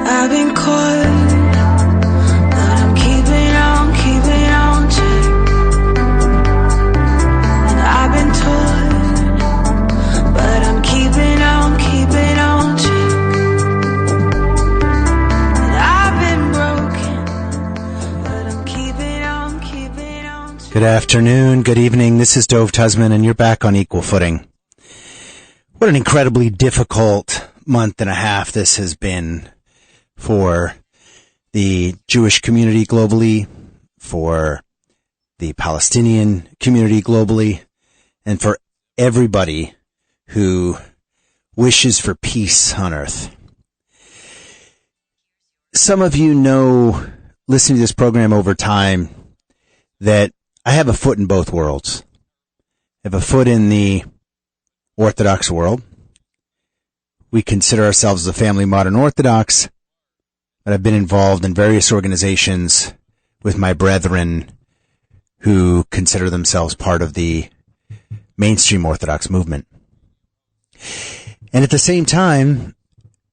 I've been caught, but I'm keeping on check. And I've been taught, but I'm keeping on check. And I've been broken, but I'm keeping on check. Good afternoon, good evening. This is Dove Tusman, and you're back on Equal Footing. What an incredibly difficult month and a half this has been for the Jewish community globally, for the Palestinian community globally, and for everybody who wishes for peace on earth. Some of you know, listening to this program over time, that I have a foot in both worlds. I have a foot in the Orthodox world. We consider ourselves the family modern Orthodox, but I've been involved in various organizations with my brethren who consider themselves part of the mainstream Orthodox movement. And at the same time,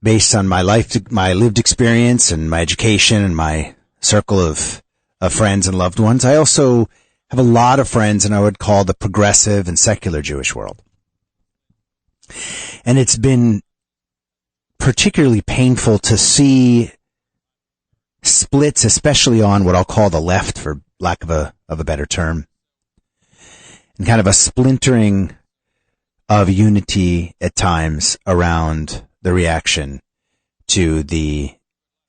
based on my lived experience and my education and my circle of friends and loved ones, I also have a lot of friends in what I would call the progressive and secular Jewish world. And it's been particularly painful to see splits, especially on what I'll call the left, for lack of a better term, and kind of a splintering of unity at times around the reaction to the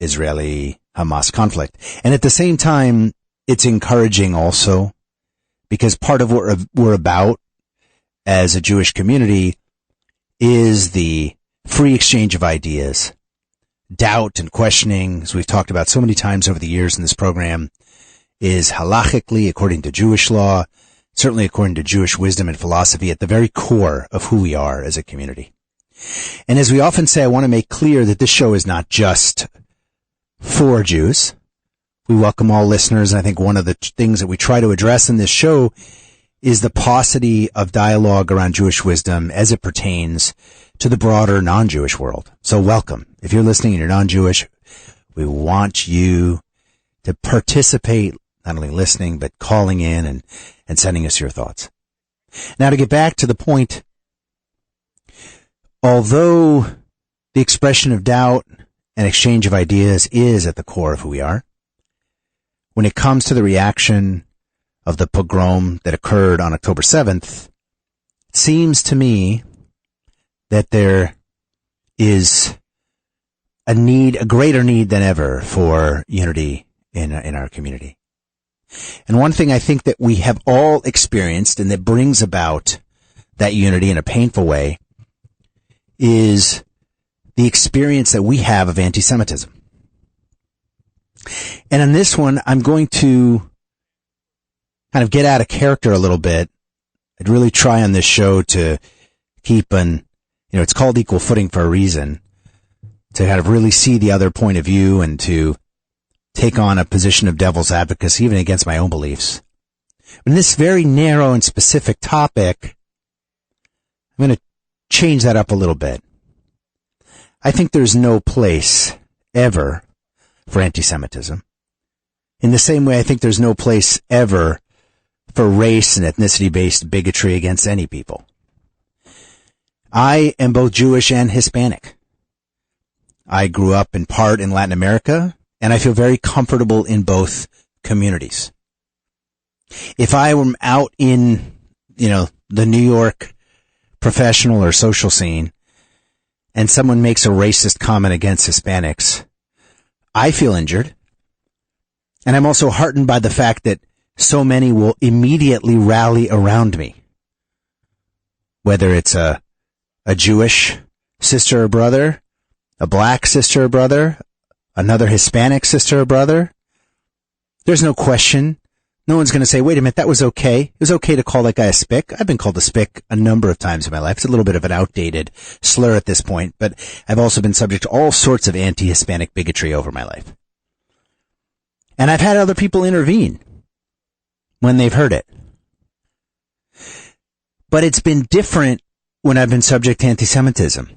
Israeli-Hamas conflict. And at the same time, it's encouraging also, because part of what we're about as a Jewish community is the free exchange of ideas. Doubt and questioning, as we've talked about so many times over the years in this program, is halachically, according to Jewish law, certainly according to Jewish wisdom and philosophy, at the very core of who we are as a community. And as we often say, I want to make clear that this show is not just for Jews. We welcome all listeners, and I think one of the things that we try to address in this show is the paucity of dialogue around Jewish wisdom as it pertains to the broader non-Jewish world. So welcome. If you're listening and you're non-Jewish, we want you to participate, not only listening, but calling in and sending us your thoughts. Now, to get back to the point, although the expression of doubt and exchange of ideas is at the core of who we are, when it comes to the reaction of the pogrom that occurred on October 7th, it seems to me that there is a greater need than ever for unity in our community. And one thing I think that we have all experienced and that brings about that unity in a painful way is the experience that we have of anti-Semitism. And on this one, I'm going to kind of get out of character a little bit. I'd really try on this show to keep it's called Equal Footing for a reason, to kind of really see the other point of view and to take on a position of devil's advocacy, even against my own beliefs. In this very narrow and specific topic, I'm going to change that up a little bit. I think there's no place ever for anti-Semitism. In the same way, I think there's no place ever for race and ethnicity-based bigotry against any people. I am both Jewish and Hispanic. I grew up in part in Latin America, and I feel very comfortable in both communities. If I were out in, the New York professional or social scene, and someone makes a racist comment against Hispanics, I feel injured. And I'm also heartened by the fact that so many will immediately rally around me. Whether it's a Jewish sister or brother, a black sister or brother, another Hispanic sister or brother, there's no question. No one's going to say, wait a minute, that was okay. It was okay to call that guy a spick. I've been called a spick a number of times in my life. It's a little bit of an outdated slur at this point, but I've also been subject to all sorts of anti-Hispanic bigotry over my life. And I've had other people intervene when they've heard it. But it's been different when I've been subject to anti-Semitism.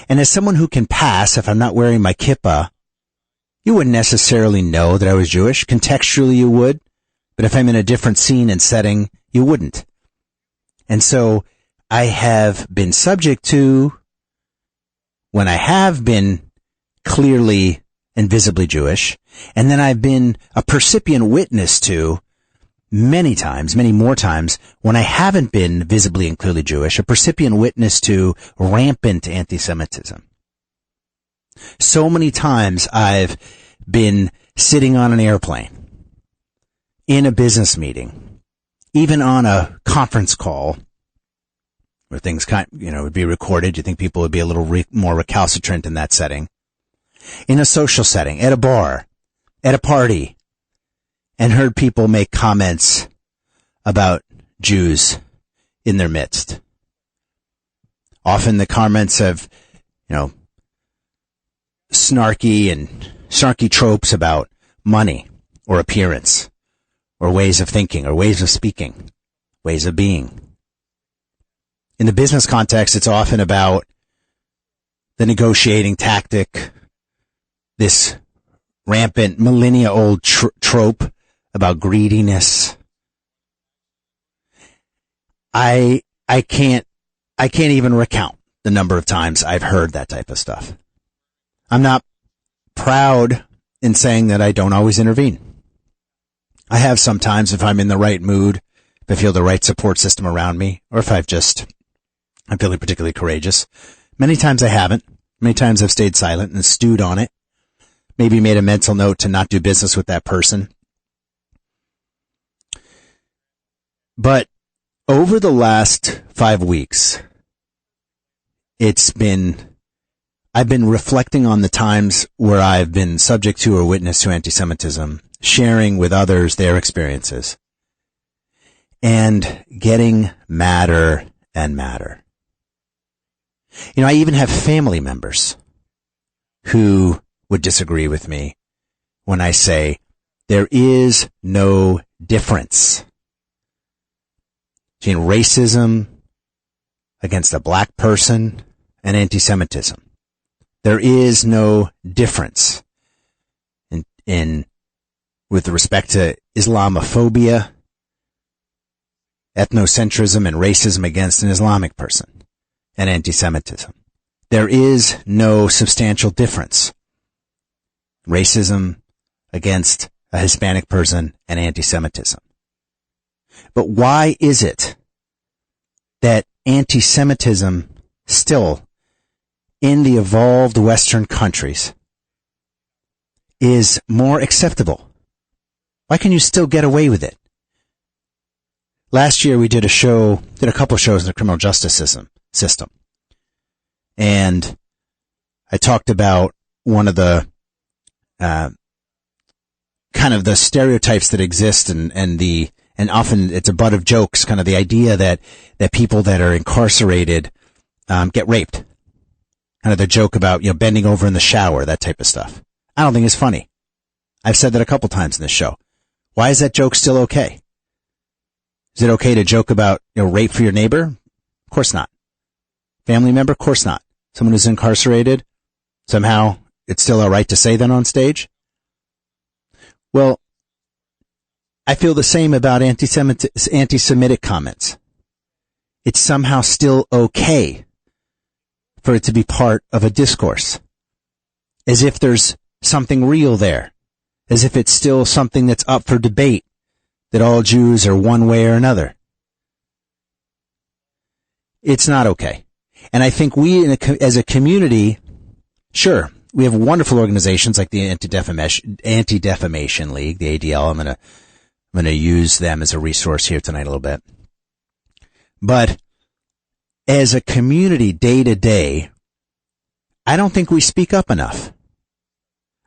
And as someone who can pass, if I'm not wearing my kippah You wouldn't necessarily know that I was Jewish. Contextually, you would. But if I'm in a different scene and setting, you wouldn't. And so I have been subject to, when I have been clearly and visibly Jewish, and then I've been a percipient witness to many times, many more times, when I haven't been visibly and clearly Jewish, a percipient witness to rampant anti-Semitism. So many times I've been sitting on an airplane, in a business meeting, even on a conference call, where things would be recorded. You think people would be a little more recalcitrant in that setting. In a social setting, at a bar, at a party, and heard people make comments about Jews in their midst. Often the comments have, snarky tropes about money or appearance or ways of thinking or ways of speaking, ways of being. In the business context, it's often about the negotiating tactic, this rampant millennia-old trope about greediness. I can't even recount the number of times I've heard that type of stuff. I'm not proud in saying that I don't always intervene. I have sometimes, if I'm in the right mood, if I feel the right support system around me, or if I'm feeling particularly courageous. Many times I haven't. Many times I've stayed silent and stewed on it. Maybe made a mental note to not do business with that person. But over the last 5 weeks, I've been reflecting on the times where I've been subject to or witness to anti-Semitism, sharing with others their experiences, and getting madder and madder. I even have family members who would disagree with me when I say there is no difference between racism against a black person and anti-Semitism. There is no difference in with respect to Islamophobia, ethnocentrism, and racism against an Islamic person and anti-Semitism. There is no substantial difference. Racism against a Hispanic person and anti-Semitism. But why is it that anti-Semitism still, in the evolved Western countries, is more acceptable? Why can you still get away with it? Last year we did a couple of shows in the criminal justice system. And I talked about one of the kind of the stereotypes that exist and often it's a butt of jokes, kind of the idea that people that are incarcerated get raped. Kind of the joke about, bending over in the shower, that type of stuff. I don't think it's funny. I've said that a couple times in this show. Why is that joke still okay? Is it okay to joke about, rape for your neighbor? Of course not. Family member? Of course not. Someone who's incarcerated? Somehow it's still all right to say that on stage? Well, I feel the same about anti-Semitic comments. It's somehow still okay for it to be part of a discourse. As if there's something real there. As if it's still something that's up for debate, that all Jews are one way or another. It's not okay. And I think we, as a community, sure, we have wonderful organizations like the Anti-Defamation League, the ADL. I'm going to use them as a resource here tonight a little bit. But as a community, day to day, I don't think we speak up enough.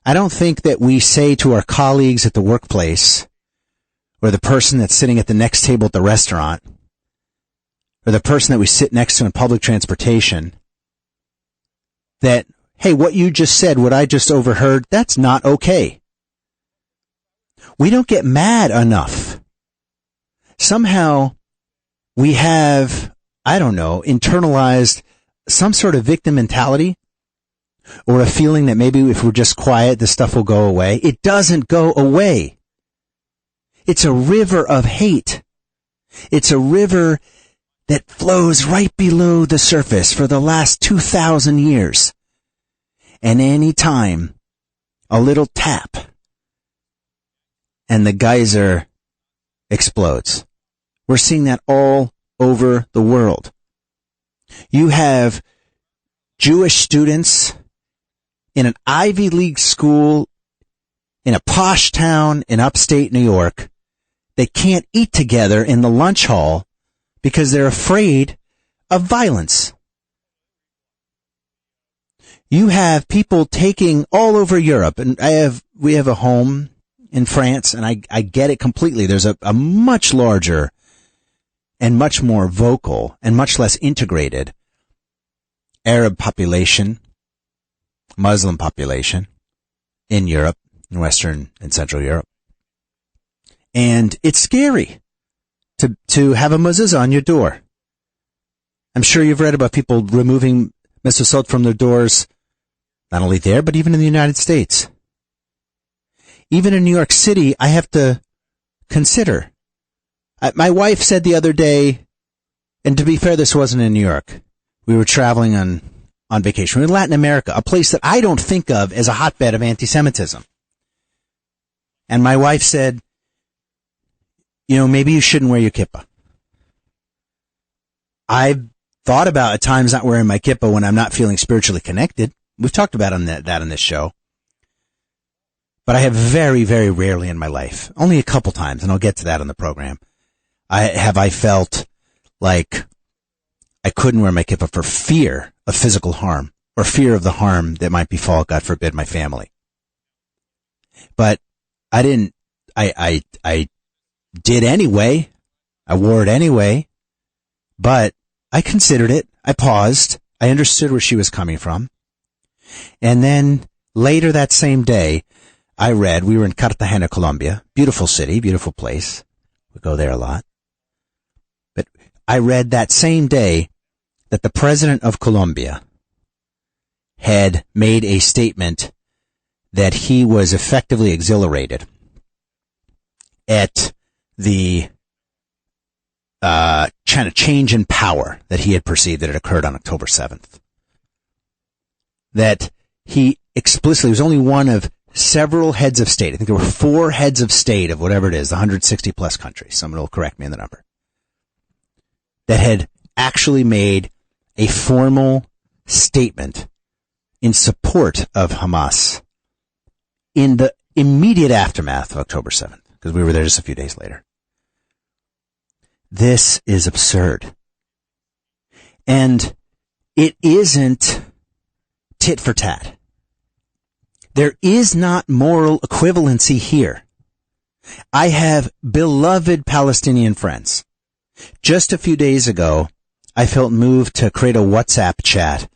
I don't think that we say to our colleagues at the workplace, or the person that's sitting at the next table at the restaurant, or the person that we sit next to in public transportation, that, hey, what you just said, what I just overheard, that's not okay. We don't get mad enough. Somehow we have, internalized some sort of victim mentality or a feeling that maybe if we're just quiet, this stuff will go away. It doesn't go away. It's a river of hate. It's a river that flows right below the surface for the last 2,000 years. And any time, a little tap, and the geyser explodes. We're seeing that all over the world. You have Jewish students in an Ivy League school in a posh town in upstate New York. They can't eat together in the lunch hall because they're afraid of violence. You have people taking all over Europe, and we have a home in France, and I get it completely. There's a much larger and much more vocal and much less integrated Arab population, Muslim population in Europe, in Western and Central Europe. And it's scary to have a mezuzah on your door. I'm sure you've read about people removing mezuzot from their doors, not only there, but even in the United States. Even in New York City, I have to consider. My wife said the other day, and to be fair, this wasn't in New York. We were traveling on vacation. We were in Latin America, a place that I don't think of as a hotbed of anti-Semitism. And my wife said, maybe you shouldn't wear your kippah. I've thought about at times not wearing my kippah when I'm not feeling spiritually connected. We've talked about that on this show. But I have very, very rarely in my life, only a couple times, and I'll get to that on the program, I felt like I couldn't wear my kippah for fear of physical harm or fear of the harm that might befall, God forbid, my family. But I didn't, I did anyway. I wore it anyway, but I considered it. I paused. I understood where she was coming from. And then later that same day, we were in Cartagena, Colombia, beautiful city, beautiful place. We go there a lot. But I read that same day that the president of Colombia had made a statement that he was effectively exhilarated at the kind of change in power that he had perceived that had occurred on October 7th. That he explicitly was only one of several heads of state. I think there were 4 heads of state of whatever it is, 160 plus countries. Someone will correct me on the number. That had actually made a formal statement in support of Hamas in the immediate aftermath of October 7th, because we were there just a few days later. This is absurd. And it isn't tit for tat. There is not moral equivalency here. I have beloved Palestinian friends. Just a few days ago, I felt moved to create a WhatsApp chat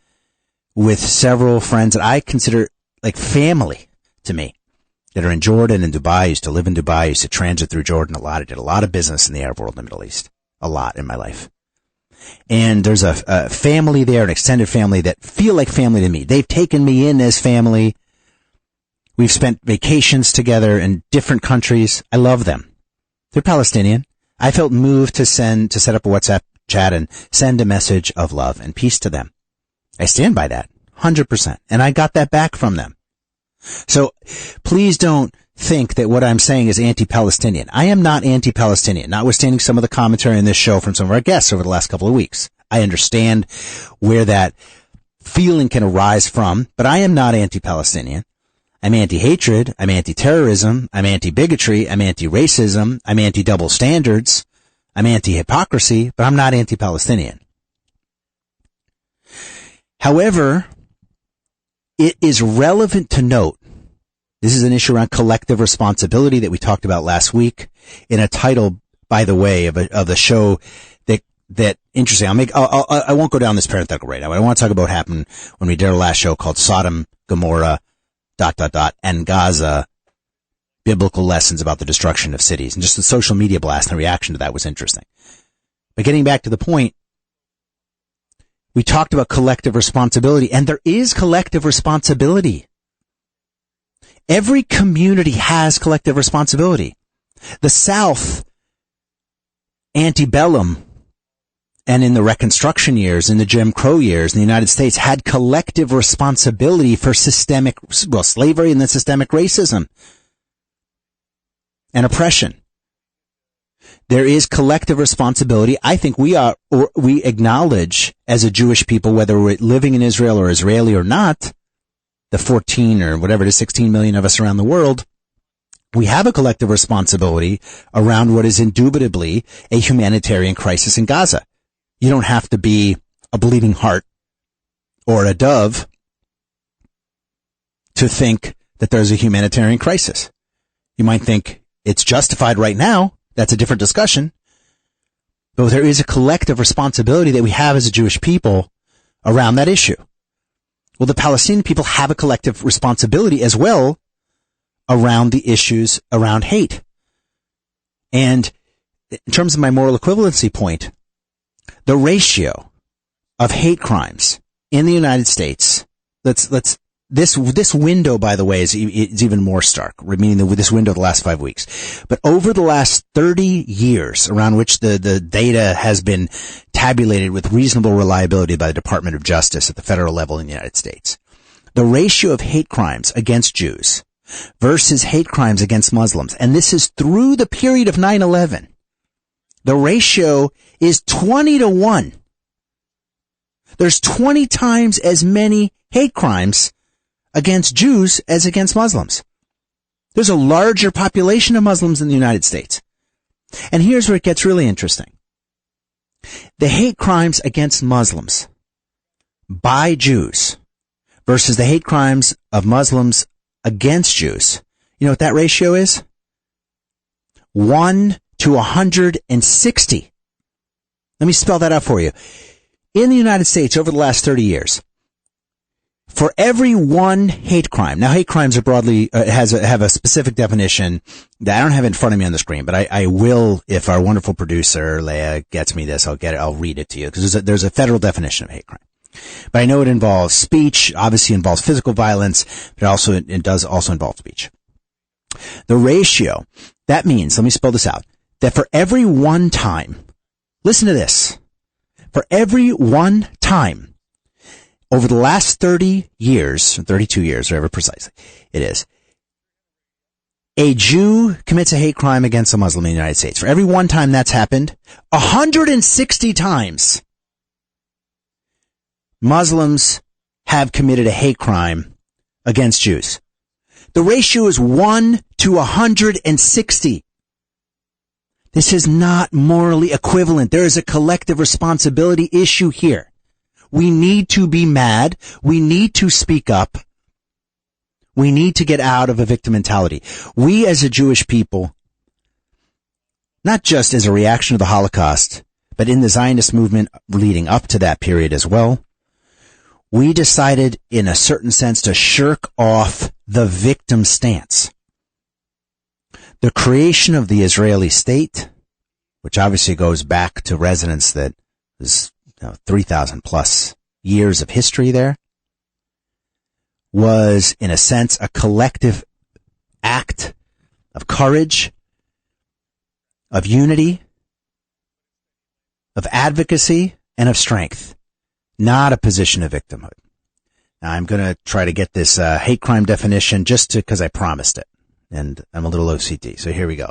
with several friends that I consider like family to me that are in Jordan and Dubai. I used to live in Dubai. I used to transit through Jordan a lot. I did a lot of business in the Arab world in the Middle East. A lot in my life. And there's a family there, an extended family that feel like family to me. They've taken me in as family. We've spent vacations together in different countries. I love them. They're Palestinian. I felt moved to set up a WhatsApp chat and send a message of love and peace to them. I stand by that 100%. And I got that back from them. So please don't think that what I'm saying is anti-Palestinian. I am not anti-Palestinian, notwithstanding some of the commentary in this show from some of our guests over the last couple of weeks. I understand where that feeling can arise from, but I am not anti-Palestinian. I'm anti-hatred, I'm anti-terrorism, I'm anti-bigotry, I'm anti-racism, I'm anti-double standards, I'm anti-hypocrisy, but I'm not anti-Palestinian. However, it is relevant to note, this is an issue around collective responsibility that we talked about last week in a title, by the way, of the show that interesting. I won't go down this parenthetical right now. I want to talk about what happened when we did our last show called Sodom, Gomorrah, ... and Gaza, biblical lessons about the destruction of cities. And just the social media blast and the reaction to that was interesting. But getting back to the point, We talked about collective responsibility, and there is collective responsibility. Every community has collective responsibility. The South, antebellum, and in the Reconstruction years, in the Jim Crow years in the United States, had collective responsibility for systemic, slavery and then systemic racism and oppression. There is collective responsibility. I think we acknowledge as a Jewish people, whether we're living in Israel or Israeli or not, the 14 or whatever it is, 16 million of us around the world, we have a collective responsibility around what is indubitably a humanitarian crisis in Gaza. You don't have to be a bleeding heart or a dove to think that there's a humanitarian crisis. You might think it's justified right now. That's a different discussion. But there is a collective responsibility that we have as a Jewish people around that issue. Well, the Palestinian people have a collective responsibility as well around the issues around hate. And in terms of my moral equivalency point, the ratio of hate crimes in the United States, this window, by the way, is even more stark, meaning this window of the last 5 weeks. But over the last 30 years, around which the data has been tabulated with reasonable reliability by the Department of Justice at the federal level in the United States, the ratio of hate crimes against Jews versus hate crimes against Muslims, and this is through the period of 9/11, the ratio is 20-1. There's 20 times as many hate crimes against Jews as against Muslims. There's a larger population of Muslims in the United States. And here's where it gets really interesting. The hate crimes against Muslims by Jews versus the hate crimes of Muslims against Jews. You know what that ratio is? 1 to 160. Let me spell that out for you. In the United States, over the last 30 years, for every one hate crime, now hate crimes are broadly, have a specific definition that I don't have in front of me on the screen, but I will, if our wonderful producer, Leah, gets me this, I'll read it to you, because there's a federal definition of hate crime. But I know it involves speech, obviously involves physical violence, but it does also involve speech. The ratio, that means, let me spell this out, that for every one time, listen to this, for every one time, over the last 30 years, 32 years, whatever precisely it is, a Jew commits a hate crime against a Muslim in the United States. For every one time that's happened, 160 times Muslims have committed a hate crime against Jews. The ratio is 1 to 160. This is not morally equivalent. There is a collective responsibility issue here. We need to be mad. We need to speak up. We need to get out of a victim mentality. We as a Jewish people, not just as a reaction to the Holocaust, but in the Zionist movement leading up to that period as well, we decided in a certain sense to shirk off the victim stance. The creation of the Israeli state, which obviously goes back to residents that is 3,000 plus years of history there, was, in a sense, a collective act of courage, of unity, of advocacy, and of strength, not a position of victimhood. Now, I'm going to try to get this hate crime definition just because I promised it, and I'm a little OCD. So here we go.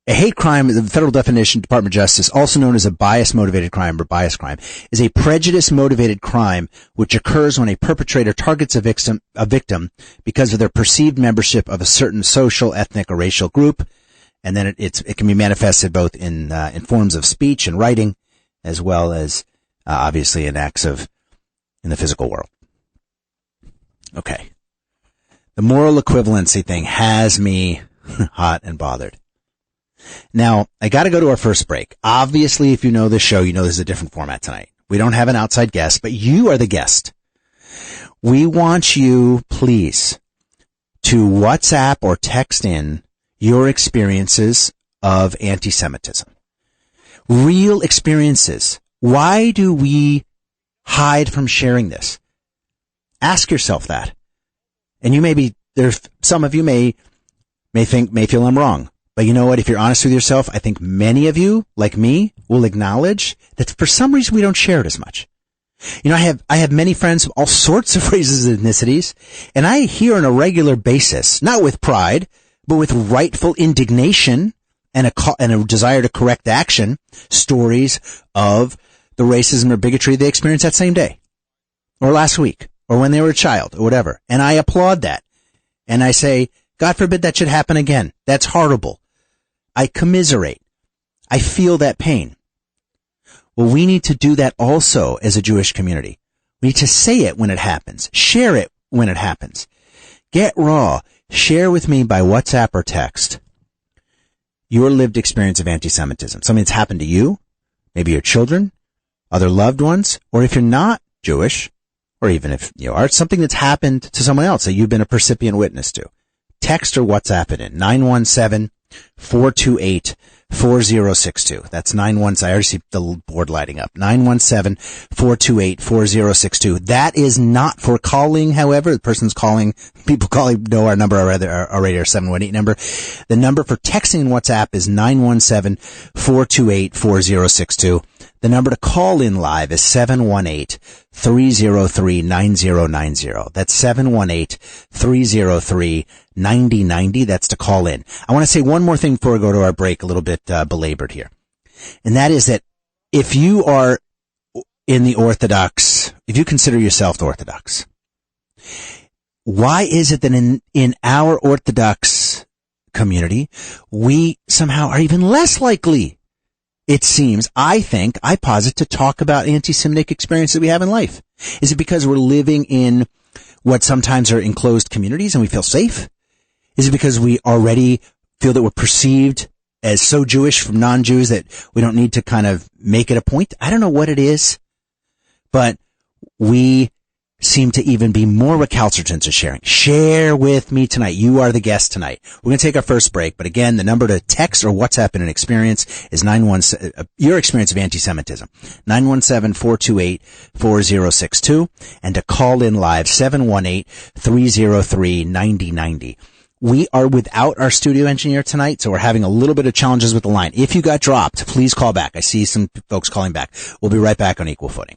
A hate crime, the federal definition, Department of Justice, also known as a bias-motivated crime or bias crime, is a prejudice-motivated crime which occurs when a perpetrator targets a victim because of their perceived membership of a certain social, ethnic, or racial group, and then it can be manifested both in forms of speech and writing, as well as obviously in acts in the physical world. Okay, the moral equivalency thing has me hot and bothered. Now, I got to go to our first break. Obviously, if you know this show, you know this is a different format tonight. We don't have an outside guest, but you are the guest. We want you, please, to WhatsApp or text in your experiences of anti-Semitism. Real experiences. Why do we hide from sharing this? Ask yourself that. And you some of you may feel I'm wrong. But you know what? If you're honest with yourself, I think many of you, like me, will acknowledge that for some reason we don't share it as much. You know, I have many friends of all sorts of races and ethnicities, and I hear on a regular basis, not with pride, but with rightful indignation and a desire to correct action, stories of the racism or bigotry they experienced that same day, or last week, or when they were a child, or whatever. And I applaud that. And I say, God forbid that should happen again. That's horrible. I commiserate. I feel that pain. Well, we need to do that also as a Jewish community. We need to say it when it happens. Share it when it happens. Get raw. Share with me by WhatsApp or text your lived experience of anti-Semitism. Something that's happened to you, maybe your children, other loved ones, or if you're not Jewish, or even if you are, something that's happened to someone else that you've been a recipient witness to. Text or WhatsApp it in 917-428-4062. That's 917. I already see the board lighting up. 917-428-4062. That is not for calling, however. The person's calling, people calling know our number already, our 718 number. The number for texting and WhatsApp is 917-428-4062. The number to call in live is 718-303-9090. That's 718-303-9090. That's to call in. I want to say one more thing before we go to our break, a little bit belabored here. And that is that if you are in the Orthodox, if you consider yourself the Orthodox, why is it that in our Orthodox community, we somehow are even less likely, it seems, I posit, to talk about anti-Semitic experiences that we have in life? Is it because we're living in what sometimes are enclosed communities and we feel safe? Is it because we already feel that we're perceived as so Jewish from non-Jews that we don't need to kind of make it a point? I don't know what it is, but we seem to even be more recalcitrant to sharing. Share with me tonight. You are the guest tonight. We're going to take our first break, but again, the number to text or WhatsApp in an experience is your experience of anti-Semitism, 917-428-4062, and to call in live, 718-303-9090. We are without our studio engineer tonight, so we're having a little bit of challenges with the line. If you got dropped, please call back. I see some folks calling back. We'll be right back on Equal Footing.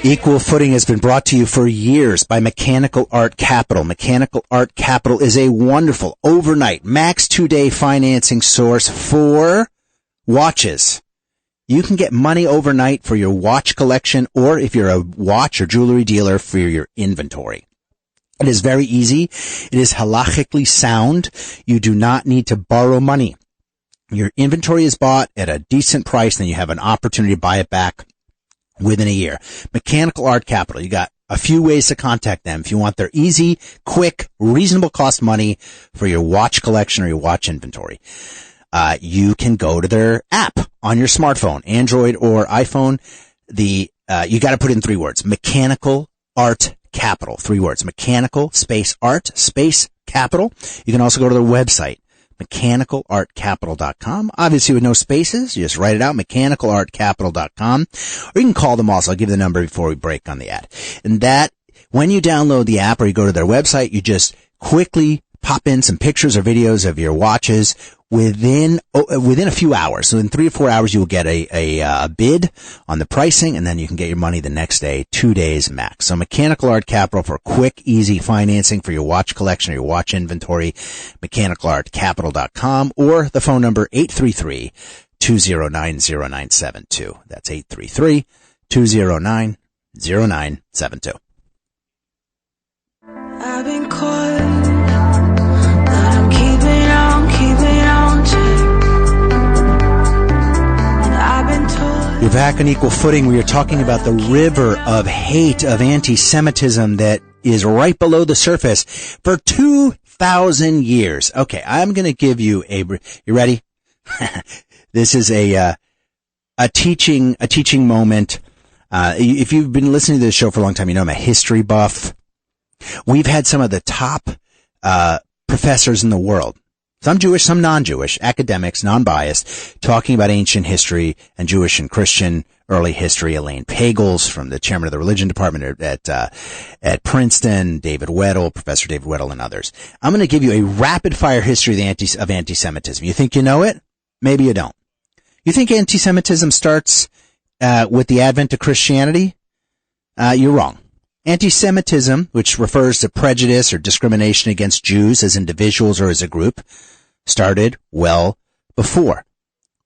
Equal Footing has been brought to you for years by Mechanical Art Capital. Mechanical Art Capital is a wonderful overnight max 2-day financing source for watches. You can get money overnight for your watch collection, or if you're a watch or jewelry dealer, for your inventory. It is very easy. It is halachically sound. You do not need to borrow money. Your inventory is bought at a decent price, then you have an opportunity to buy it back within a year. Mechanical Art Capital. You got a few ways to contact them if you want their easy, quick, reasonable cost money for your watch collection or your watch inventory. You can go to their app on your smartphone, Android or iPhone. You got to put in 3 words: Mechanical Art Capital. 3 words: Mechanical space art space capital. You can also go to their website, MechanicalArtCapital.com. Obviously with no spaces, you just write it out, MechanicalArtCapital.com. Or you can call them also. I'll give the number before we break on the ad. And that, when you download the app or you go to their website, you just quickly pop in some pictures or videos of your watches within a few hours. So in 3 or 4 hours, you will get a bid on the pricing, and then you can get your money the next day, 2 days max. So Mechanical Art Capital for quick, easy financing for your watch collection or your watch inventory, MechanicalArtCapital.com, or the phone number 833-209-0972. That's 833-209-0972. I've been caught, but I'm keeping on to. I've been told. You're back on Equal Footing. We are talking about the river of hate, of anti-Semitism that is right below the surface for 2,000 years. Okay, I'm going to give you you ready? This is a teaching moment. If you've been listening to this show for a long time, you know I'm a history buff. We've had some of the top professors in the world, some Jewish, some non-Jewish, academics, non-biased, talking about ancient history and Jewish and Christian early history. Elaine Pagels, from the chairman of the religion department at Princeton, David Weddle, Professor David Weddle, and others. I'm going to give you a rapid-fire history of anti-Semitism. You think you know it? Maybe you don't. You think anti-Semitism starts with the advent of Christianity? You're wrong. Anti-Semitism, which refers to prejudice or discrimination against Jews as individuals or as a group, started well before.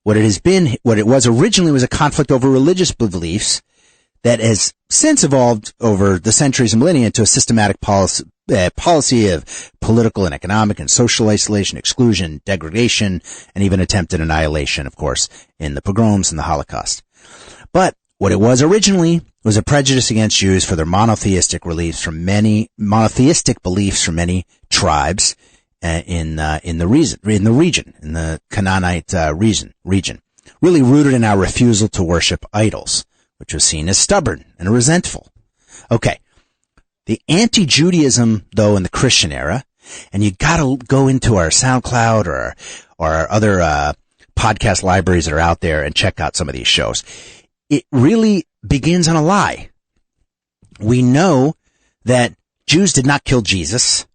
What it was originally was a conflict over religious beliefs that has since evolved over the centuries and millennia into a systematic policy of political and economic and social isolation, exclusion, degradation, and even attempted annihilation, of course, in the pogroms and the Holocaust. But what it was originally was a prejudice against Jews for their monotheistic beliefs from many tribes in the region, in the Canaanite region, really rooted in our refusal to worship idols, which was seen as stubborn and resentful. Okay, the anti-Judaism, though, in the Christian era, and you gotta go into our SoundCloud or our other podcast libraries that are out there and check out some of these shows. It really begins on a lie. We know that Jews did not kill Jesus.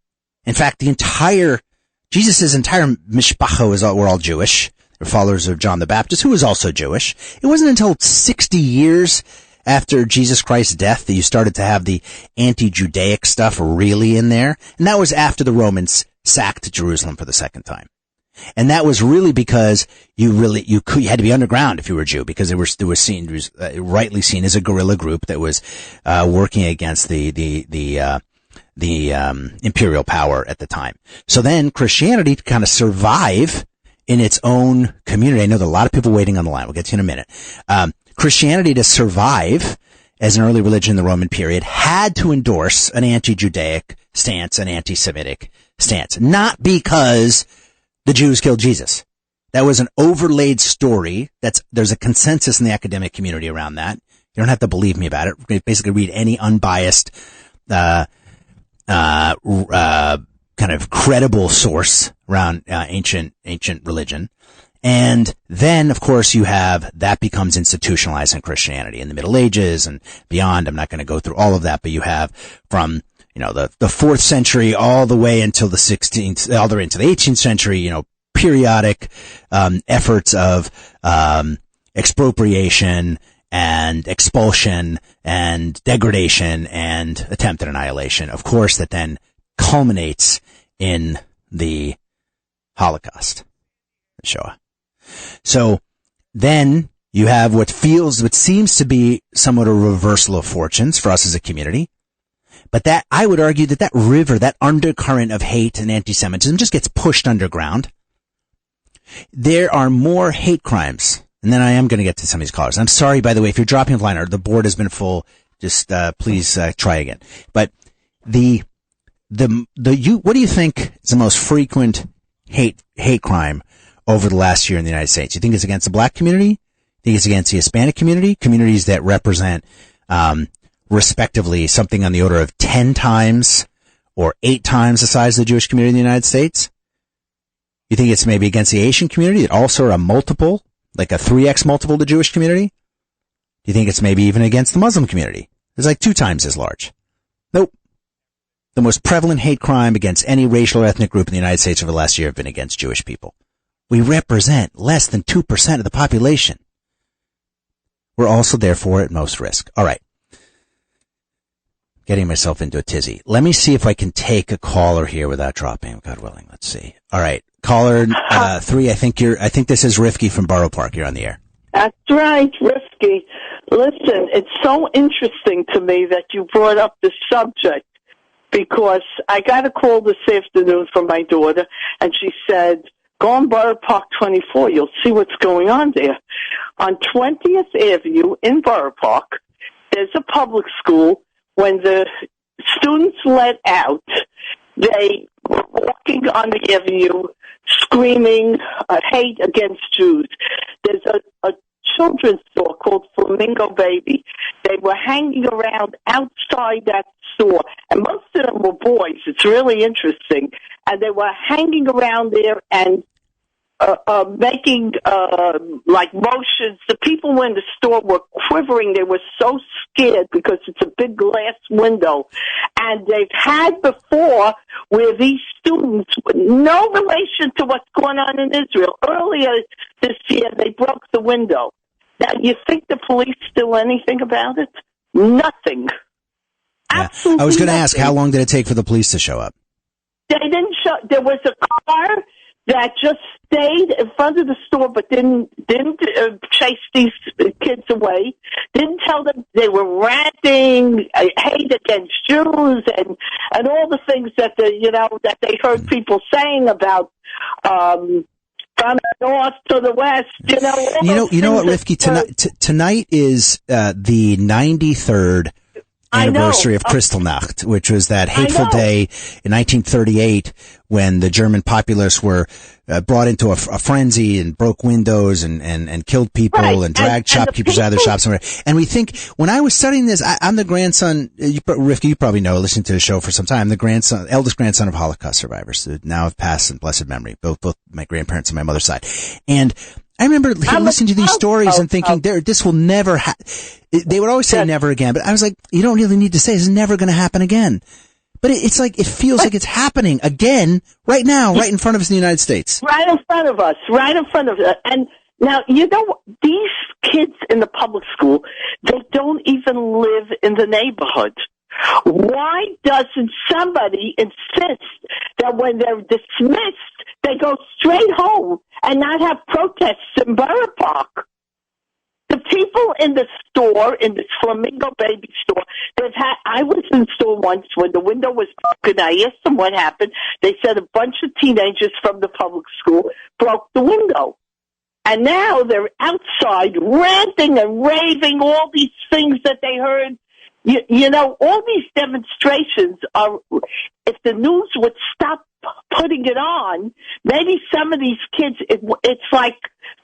In fact, Jesus' entire mishpacha were all Jewish. They were followers of John the Baptist, who was also Jewish. It wasn't until 60 years after Jesus Christ's death that you started to have the anti-Judaic stuff really in there. And that was after the Romans sacked Jerusalem for the second time. And that was really because you had to be underground if you were a Jew, because it was rightly seen as a guerrilla group that was working against the imperial power at the time. So then Christianity to kind of survive in its own community. I know there are a lot of people waiting on the line. We'll get to you in a minute. Christianity to survive as an early religion in the Roman period had to endorse an anti-Judaic stance, an anti-Semitic stance, not because the Jews killed Jesus. That was an overlaid story. There's a consensus in the academic community around that. You don't have to believe me about it. Basically read any unbiased, kind of credible source around, ancient religion. And then, of course, that becomes institutionalized in Christianity in the Middle Ages and beyond. I'm not going to go through all of that, but you have from, the 4th century all the way until the 16th, all the way into the 18th century, periodic, efforts of, expropriation and expulsion and degradation and attempted annihilation. Of course, that then culminates in the Holocaust, the Shoah. So then you have what seems to be somewhat a reversal of fortunes for us as a community. But I would argue that river, that undercurrent of hate and anti-Semitism just gets pushed underground. There are more hate crimes. And then I am going to get to some of these callers. I'm sorry, by the way, if you're dropping a line or the board has been full, just, please, try again. But what do you think is the most frequent hate crime over the last year in the United States? You think it's against the black community? You think it's against the Hispanic community? Communities that represent, respectively something on the order of 10 times or 8 times the size of the Jewish community in the United States? You think it's maybe against the Asian community that also are a multiple, like a 3x multiple of the Jewish community? Do you think it's maybe even against the Muslim community? It's like 2 times as large. Nope. The most prevalent hate crime against any racial or ethnic group in the United States over the last year have been against Jewish people. We represent less than 2% of the population. We're also therefore at most risk. All right. Getting myself into a tizzy. Let me see if I can take a caller here without dropping. God willing. Let's see. All right. Caller 3. I think this is Rifki from Borough Park. You're on the air. That's right, Rifki. Listen, it's so interesting to me that you brought up this subject, because I got a call this afternoon from my daughter, and she said, go on Borough Park 24. You'll see what's going on there. On 20th Avenue in Borough Park, there's a public school. When the students let out, they were walking on the avenue screaming hate against Jews. There's a children's store called Flamingo Baby. They were hanging around outside that store, and most of them were boys. It's really interesting. And they were hanging around there and making like motions. The people in the store were quivering. They were so scared because it's a big glass window. And they've had before where these students, with no relation to what's going on in Israel, earlier this year they broke the window. Now, you think the police do anything about it? Nothing. Yeah. Absolutely I was going to nothing. ask, how long did it take for the police to show up? They didn't show. There was a car that just stayed in front of the store, but didn't chase these kids away. Didn't tell them they were ranting, hate against Jews, and all the things that that they heard people saying about from the north to the west. You know what, Rifki? Tonight is the 93rd anniversary of Kristallnacht, which was that hateful day in 1938 when the German populace were brought into a frenzy and broke windows and killed people and dragged shopkeepers out of their shops. And we think, when I was studying this, I'm the grandson, Rifki, you probably know, listening to the show for some time, the eldest grandson of Holocaust survivors who now have passed in blessed memory, both my grandparents on my mother's side. And I remember listening to these stories and thinking, this will never they would always say never again, but I was like, you don't really need to say this is never going to happen again. But it's like, it feels like it's happening again right now, right in front of us in the United States. Right in front of us, And now, these kids in the public school, they don't even live in the neighborhood. Why doesn't somebody insist that when they're dismissed, they go straight home and not have protests in Borough Park? The people in the store, in this Flamingo Baby store, I was in the store once when the window was broken. I asked them what happened. They said a bunch of teenagers from the public school broke the window. And now they're outside ranting and raving all these things that they heard. All these demonstrations are, if the news would stop putting it on, maybe some of these kids, it's like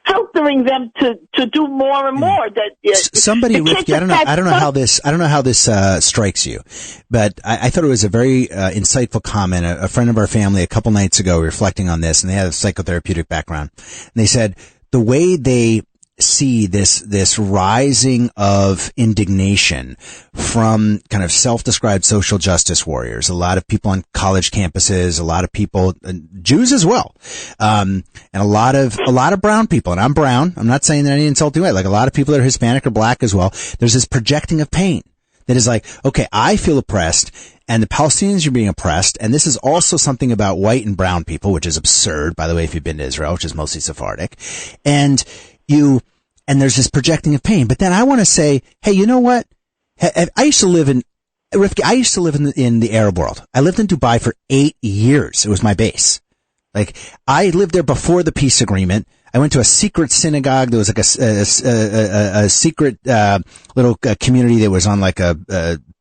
filtering them to do more and more. Somebody, Rifki, I don't know how this strikes you, but I thought it was a very insightful comment. A friend of our family a couple nights ago reflecting on this, and they had a psychotherapeutic background, and they said the way they see this rising of indignation from kind of self-described social justice warriors, a lot of people on college campuses, a lot of people, Jews as well, and a lot of brown people. And I'm brown. I'm not saying that in any insulting way. Like, a lot of people that are Hispanic or black as well. There's this projecting of pain that is like, okay, I feel oppressed, and the Palestinians are being oppressed, and this is also something about white and brown people, which is absurd, by the way, if you've been to Israel, which is mostly Sephardic, and there's this projecting of pain. But then I want to say, hey, you know what? I used to live in the Arab world. I lived in Dubai for 8 years. It was my base. Like, I lived there before the peace agreement. I went to a secret synagogue. There was like a secret little community that was on like a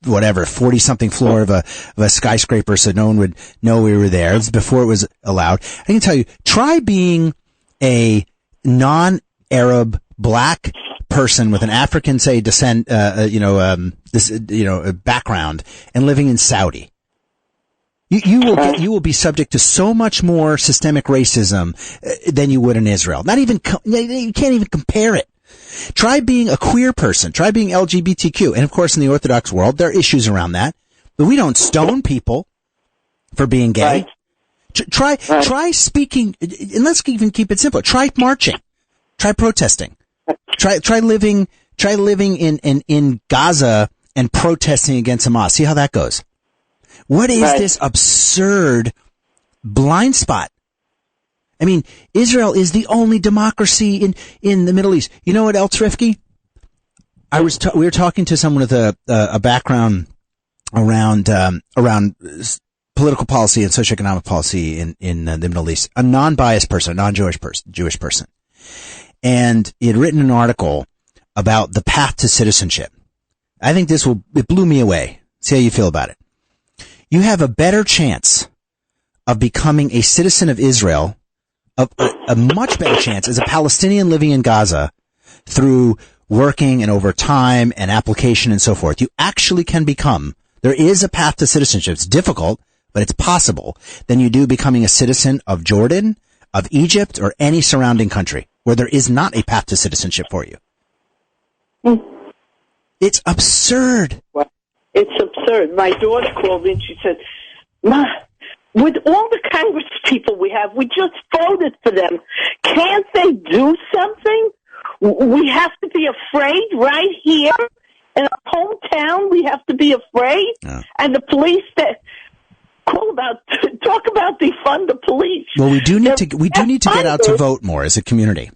40-something floor of a skyscraper, so no one would know we were there. It was before it was allowed. I can tell you, try being a non-Arab black person with an African, say, descent, background, and living in Saudi. You will be subject to so much more systemic racism than you would in Israel. You can't even compare it. Try being a queer person. Try being LGBTQ. And of course, in the Orthodox world, there are issues around that. But we don't stone people for being gay. Right. Try speaking, and let's even keep it simple. Try marching. Try protesting. Try living in Gaza and protesting against Hamas. See how that goes. What is this absurd blind spot? I mean, Israel is the only democracy in the Middle East. You know what else, Rifki? We were talking to someone with a background around political policy and socioeconomic policy in the Middle East. A non-biased person, a non-Jewish person, Jewish person. And he had written an article about the path to citizenship. I think it blew me away. See how you feel about it. You have a better chance of becoming a citizen of Israel a much better chance as a Palestinian living in Gaza through working and over time and application and so forth. You actually can become, there is a path to citizenship. It's difficult, but it's possible, than you do becoming a citizen of Jordan, of Egypt, or any surrounding country where there is not a path to citizenship for you. It's absurd. Well, it's absurd. My daughter called me and she said, Ma, with all the Congress people we have, we just voted for them. Can't they do something? We have to be afraid right here in our hometown. We have to be afraid. Yeah. And the police that talk about defund the police. Well, we do need to get out to vote more as a community.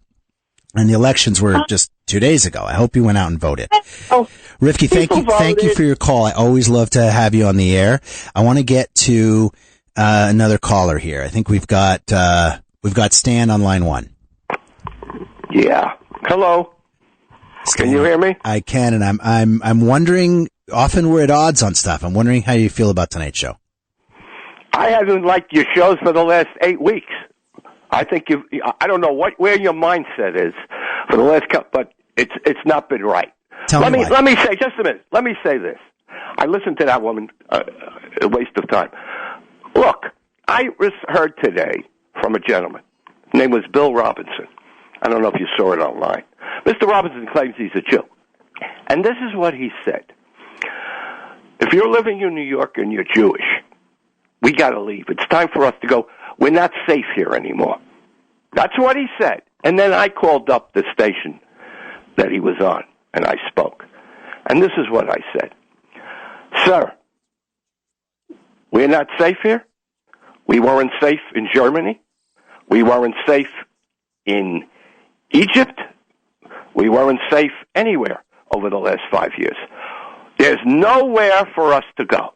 And the elections were just 2 days ago. I hope you went out and voted. Rivki, thank you for your call. I always love to have you on the air. I want to get to another caller here. I think we've got Stan on line 1. Yeah. Hello. Stan, can you hear me? I can, and I'm wondering. Often we're at odds on stuff. I'm wondering how you feel about tonight's show. I haven't liked your shows for the last 8 weeks. I think I don't know where your mindset is for the last couple, but it's not been right. Let me say, just a minute. Let me say this. I listened to that woman, a waste of time. Look, I heard today from a gentleman. His name was Bill Robinson. I don't know if you saw it online. Mr. Robinson claims he's a Jew. And this is what he said. If you're living in New York and you're Jewish, we got to leave. It's time for us to go. We're not safe here anymore. That's what he said. And then I called up the station that he was on, and I spoke. And this is what I said. Sir, we're not safe here. We weren't safe in Germany. We weren't safe in Egypt. We weren't safe anywhere over the last 5 years. There's nowhere for us to go.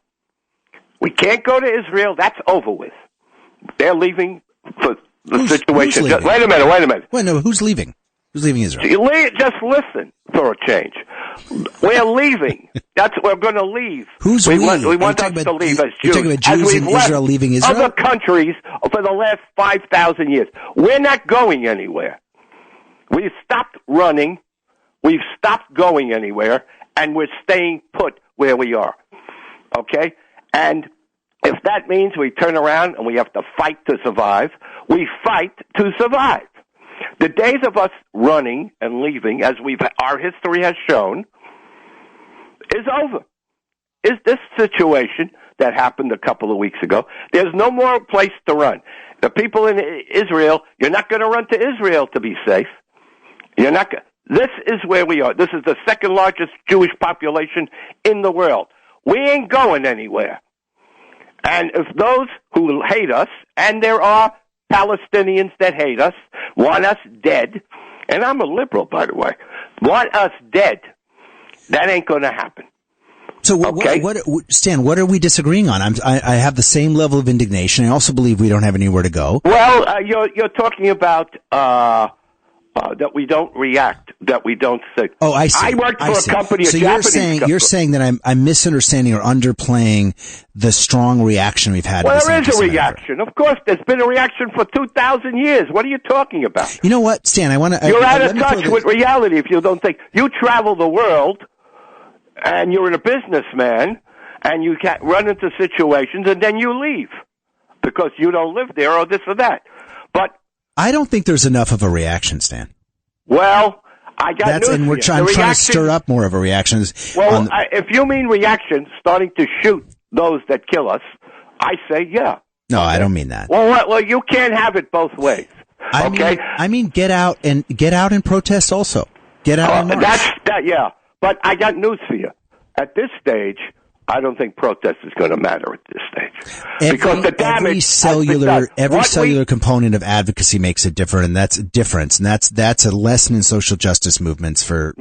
We can't go to Israel. That's over with. They're leaving for the situation. Wait a minute. Wait, no, who's leaving? Who's leaving Israel? Just listen for a change. We're leaving. We're going to leave. Who's we? We want us to leave as Jews. You're talking about Jews in Israel leaving Israel? Other countries for the last 5,000 years. We're not going anywhere. We've stopped running. We've stopped going anywhere. And we're staying put where we are. Okay? And if that means we turn around and we have to fight to survive, we fight to survive. The days of us running and leaving, as our history has shown, is over. Is this situation that happened a couple of weeks ago? There's no more place to run. The people in Israel, you're not going to run to Israel to be safe. You're not. This is where we are. This is the second largest Jewish population in the world. We ain't going anywhere. And if those who hate us, and there are Palestinians that hate us, want us dead, and I'm a liberal, by the way, want us dead, that ain't going to happen. So, okay? Stan, what are we disagreeing on? I have the same level of indignation. I also believe we don't have anywhere to go. Well, you're talking about that we don't react, that we don't think. Oh, I see. I worked for a company, so you're saying that I'm misunderstanding or underplaying the strong reaction we've had. Well, there is a reaction. Of course, there's been a reaction for 2,000 years. What are you talking about? You know what, Stan? You're out of touch with reality if you don't think. You travel the world, and you're a businessman, and you can run into situations, and then you leave because you don't live there or this or that. But I don't think there's enough of a reaction, Stan. Well, I got news and for I'm trying to stir up more of a reaction. Well, if you mean reaction, starting to shoot those that kill us, I say yeah. No, I don't mean that. Well, you can't have it both ways. I mean, get out and protest also. Get out and march. Yeah. But I got news for you. At this stage, I don't think protest is going to matter at this stage. Because the damage every cellular component of advocacy makes a difference, and that's a difference. And that's a lesson in social justice movements for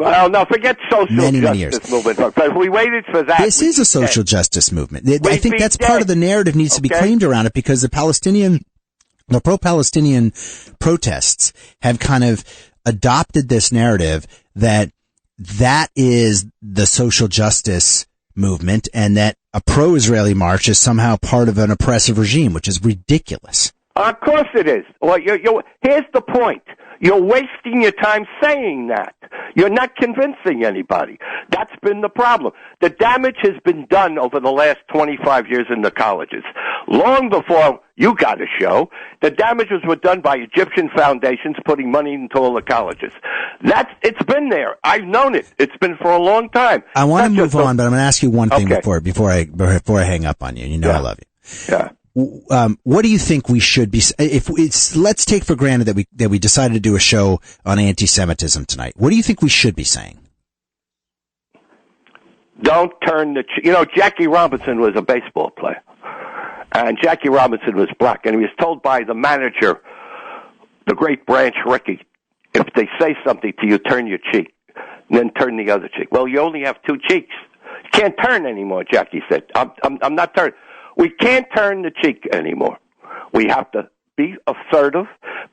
forget social many justice years. movement. If we waited for that. This is a social justice movement. I think that's part of the narrative needs to be claimed around it, because the pro-Palestinian protests have kind of adopted this narrative that is the social justice movement, and that a pro-Israeli march is somehow part of an oppressive regime, which is ridiculous. Of course it is. Well, here's the point. You're wasting your time saying that. You're not convincing anybody. That's been the problem. The damage has been done over the last 25 years in the colleges. Long before you got a show, the damages were done by Egyptian foundations putting money into all the colleges. It's been there. I've known it. It's been for a long time. I want to move on, but I'm going to ask you one thing before I hang up on you. You know I love you. Yeah. What do you think we should be, let's take for granted that we decided to do a show on anti-Semitism tonight. What do you think we should be saying? Don't turn Jackie Robinson was a baseball player. And Jackie Robinson was black, and he was told by the manager, the great Branch Rickey, if they say something to you, turn your cheek, and then turn the other cheek. Well, you only have two cheeks. You can't turn anymore, Jackie said. I'm not turning. We can't turn the cheek anymore. We have to be assertive,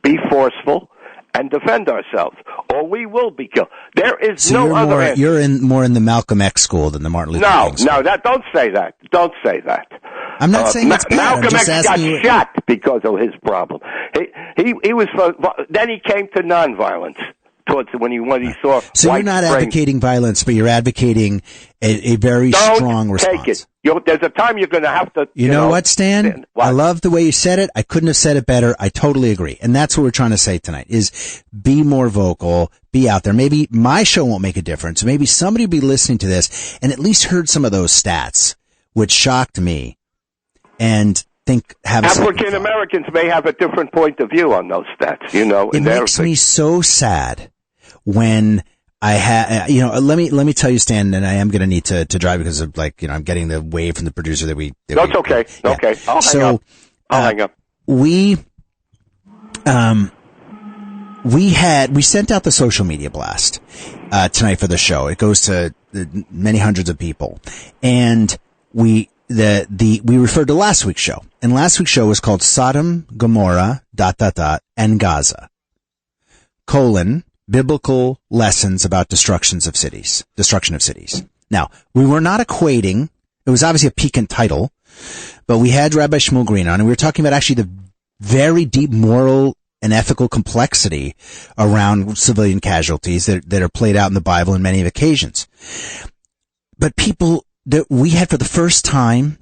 be forceful, and defend ourselves, or we will be killed. There is no other answer. You're more in the Malcolm X school than the Martin Luther King school. Don't say that. Don't say that. I'm not saying it's bad. Malcolm X got shot because of his problem. He was. Then he came to nonviolence. Towards when he saw. So you're not advocating violence, but you're advocating a very strong response. Take it. There's a time you're going to have to. You know what, Stan? I love the way you said it. I couldn't have said it better. I totally agree, and that's what we're trying to say tonight: is be more vocal, be out there. Maybe my show won't make a difference. Maybe somebody will be listening to this and at least heard some of those stats, which shocked me, and African Americans may have a different point of view on those stats. It makes me so sad when I have, let me tell you, Stan, and I am going to need to drive because of I'm getting the wave from the producer that we. That's okay. Yeah. Okay. I'll hang up. We sent out the social media blast, tonight for the show. It goes to many hundreds of people, and we referred to last week's show, and last week's show was called Sodom, Gomorrah, ... and Gaza, biblical lessons about destruction of cities. Now, we were not equating, it was obviously a piquant title, but we had Rabbi Shmuel Green on, and we were talking about actually the very deep moral and ethical complexity around civilian casualties that are played out in the Bible on many occasions. But people that we had for the first time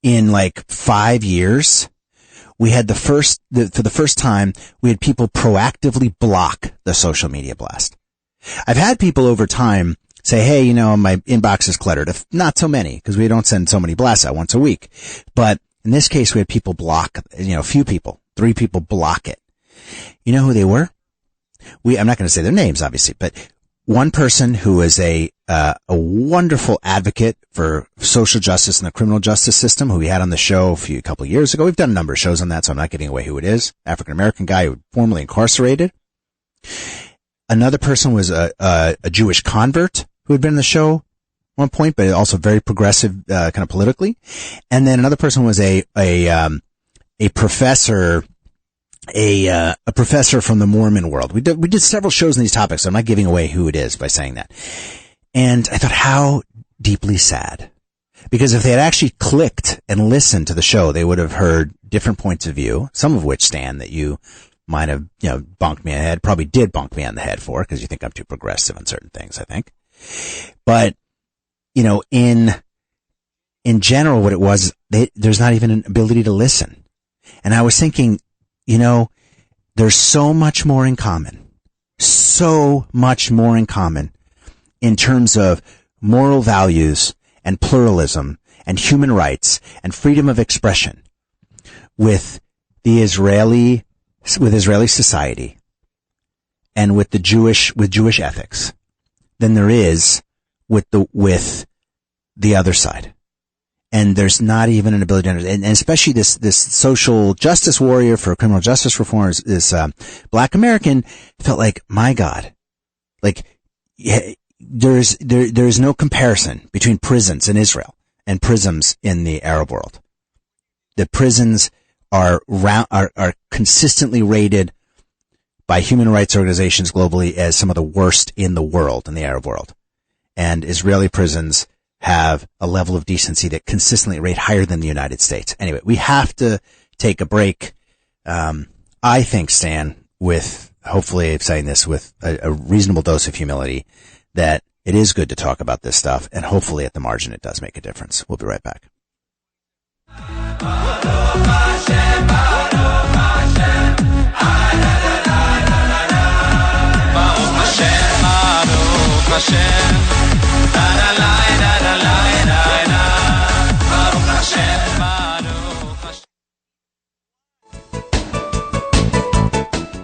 in 5 years, for the first time, we had people proactively block the social media blast. I've had people over time say, hey, my inbox is cluttered. Not so many, because we don't send so many blasts out once a week. But in this case, we had people block, a few people, 3 people block it. You know who they were? I'm not going to say their names, obviously, but one person who is a wonderful advocate for social justice and the criminal justice system, who we had on the show a couple of years ago. We've done a number of shows on that, so I'm not giving away who it is. African-American guy who was formerly incarcerated. Another person was a Jewish convert who had been in the show at one point, but also very progressive, kind of politically. And then another person was a professor, a professor from the Mormon world. We did several shows on these topics, so I'm not giving away who it is by saying that. And I thought, how deeply sad. Because if they had actually clicked and listened to the show, they would have heard different points of view, some of which, Stan, that you might have, bonked me on the head, probably did bonk me on the head for, because you think I'm too progressive on certain things, I think. But, in general, what it was, there's not even an ability to listen. And I was thinking, there's so much more in common in terms of moral values and pluralism and human rights and freedom of expression with Israeli society and with Jewish ethics than there is with the other side. And there's not even an ability to understand, and especially this social justice warrior for criminal justice reform, this black American, felt like, my God, there's no comparison between prisons in Israel and prisons in the Arab world. The prisons are consistently rated by human rights organizations globally as some of the worst in the world, in the Arab world. And Israeli prisons have a level of decency that consistently rate higher than the United States. Anyway, we have to take a break. I think, Stan, with hopefully I'm saying this with a reasonable dose of humility, that it is good to talk about this stuff, and hopefully at the margin it does make a difference. We'll be right back.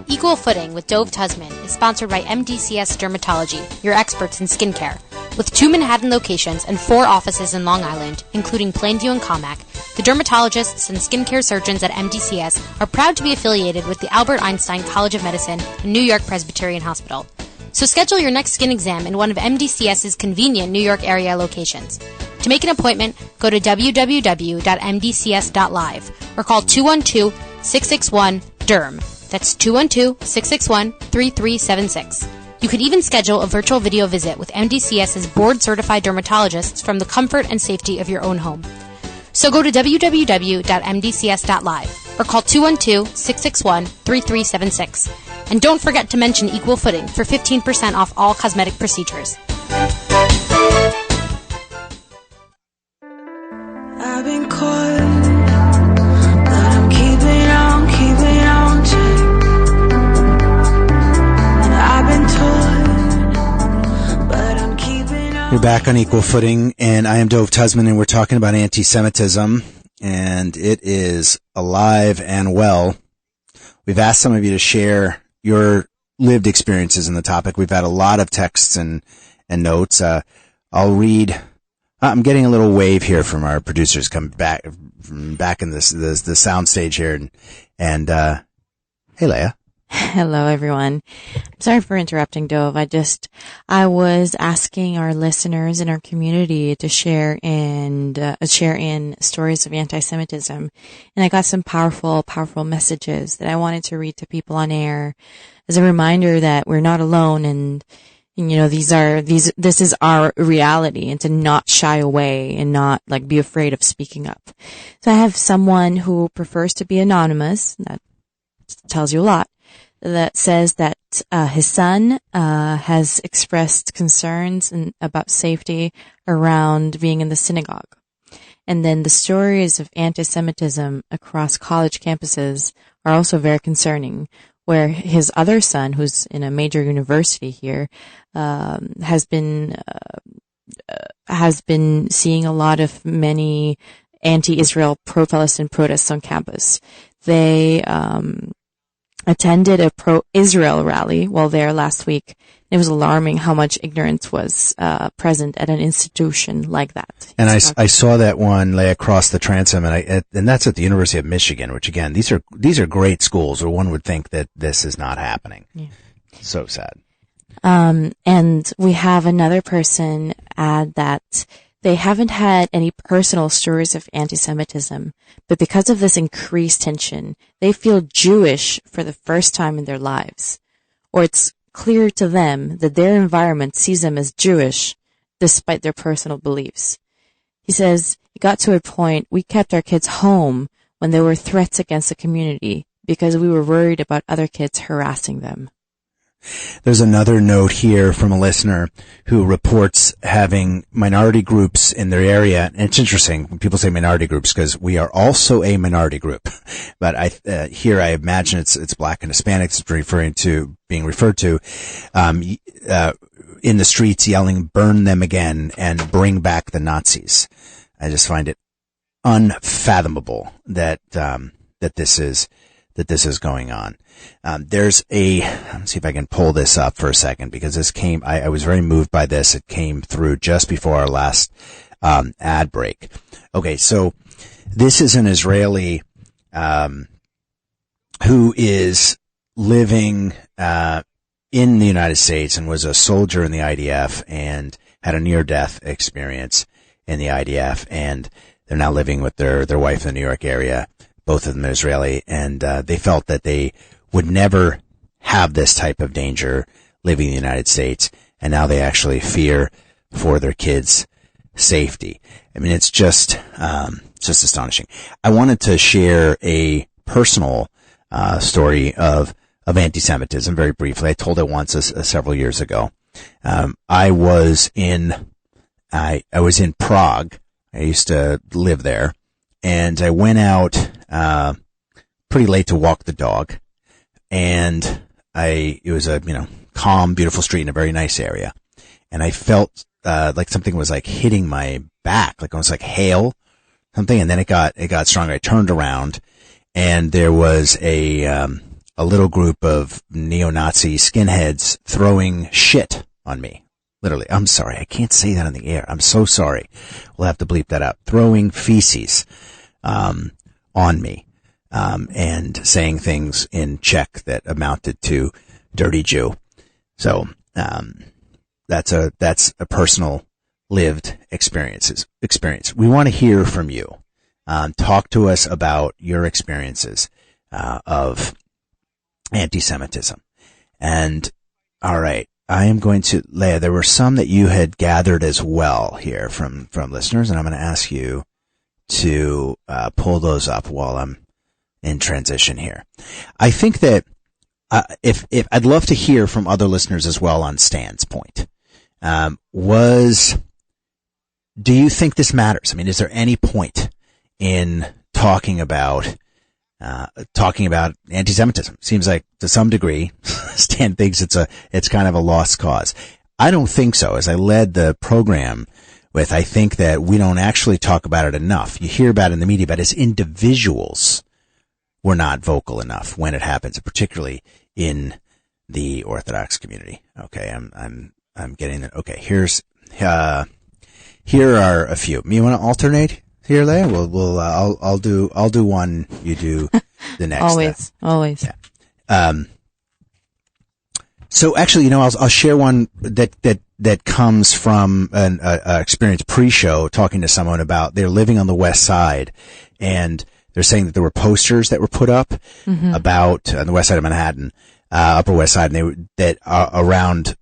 Equal Footing with Dove Tusman is sponsored by MDCS Dermatology, your experts in skincare. With 2 Manhattan locations and 4 offices in Long Island, including Plainview and Commack, the dermatologists and skincare surgeons at MDCS are proud to be affiliated with the Albert Einstein College of Medicine and New York Presbyterian Hospital. So schedule your next skin exam in one of MDCS's convenient New York area locations. To make an appointment, go to www.mdcs.live or call 212-661-DERM. That's 212-661-3376. You could even schedule a virtual video visit with MDCS's board-certified dermatologists from the comfort and safety of your own home. So go to www.mdcs.live or call 212-661-3376. And don't forget to mention Equal Footing for 15% off all cosmetic procedures. I've been caught, but I'm keeping on to. I've been told, but I'm keeping on. We're back on Equal Footing, and I am Dove Tusman, and we're talking about anti-Semitism, and it is alive and well. We've asked some of you to share your lived experiences in the topic. We've had a lot of texts and notes. I'll read. I'm getting a little wave here from our producers come back in the sound stage here, and hey, Leah. Hello, everyone. I'm sorry for interrupting, Dove. I was asking our listeners in our community to share in stories of anti-Semitism, and I got some powerful messages that I wanted to read to people on air as a reminder that we're not alone, and this is our reality, and to not shy away and not be afraid of speaking up. So I have someone who prefers to be anonymous. That tells you a lot. That says that his son has expressed concerns about safety around being in the synagogue. And then the stories of anti-Semitism across college campuses are also very concerning, where his other son, who's in a major university here, has been seeing a lot of many anti-Israel pro-Palestine protests on campus. They attended a pro-Israel rally while there last week. It was alarming how much ignorance was present at an institution like that. And I saw that one lay across the transom, and that's at the University of Michigan, which again, these are great schools, or one would think that this is not happening. Yeah. So sad. And we have another person add that they haven't had any personal stories of anti-Semitism, but because of this increased tension, they feel Jewish for the first time in their lives. Or it's clear to them that their environment sees them as Jewish despite their personal beliefs. He says, it got to a point we kept our kids home when there were threats against the community because we were worried about other kids harassing them. There's another note here from a listener who reports having minority groups in their area. And it's interesting when people say minority groups because we are also a minority group. But here I imagine it's Black and Hispanics being referred to, in the streets yelling, "Burn them again" and "Bring back the Nazis." I just find it unfathomable that this is going on. Let's see if I can pull this up for a second, because I was very moved by this. It came through just before our last, ad break. Okay. So this is an Israeli, who is living, in the United States and was a soldier in the IDF and had a near-death experience in the IDF. And they're now living with their wife in the New York area. Both of them are Israeli, and they felt that they would never have this type of danger living in the United States, and now they actually fear for their kids' safety. I mean, it's just astonishing. I wanted to share a personal story of anti-Semitism very briefly. I told it once several years ago. I was in Prague. I used to live there, and I went out pretty late to walk the dog, and it was a calm, beautiful street in a very nice area, and I felt like something was like hitting my back, like almost like hail, something, and then it got stronger. I turned around, and there was a little group of neo-Nazi skinheads throwing shit on me. Literally. I'm sorry. I can't say that on the air. I'm so sorry. We'll have to bleep that out. Throwing feces, on me, and saying things in Czech that amounted to dirty Jew. So, that's a personal lived experience. We want to hear from you. Talk to us about your experiences, of anti-Semitism. And, all right. I am going to, Leah, there were some that you had gathered as well here from listeners, and I'm going to ask you to pull those up while I'm in transition here. I think that if I'd love to hear from other listeners as well on Stan's point. Do you think this matters? I mean, is there any point in talking about anti-Semitism? Seems like to some degree, Stan thinks it's kind of a lost cause. I don't think so. As I led the program with, I think that we don't actually talk about it enough. You hear about it in the media, but as individuals, we're not vocal enough when it happens, particularly in the Orthodox community. Okay, I'm getting it. Okay, here are a few. You want to alternate here, Leah? I'll do one. You do the next. Always. Yeah. So actually, I'll share one that comes from an experience pre-show, talking to someone about they're living on the West Side, and they're saying that there were posters that were put up about on the West Side of Manhattan, Upper West Side, and that are around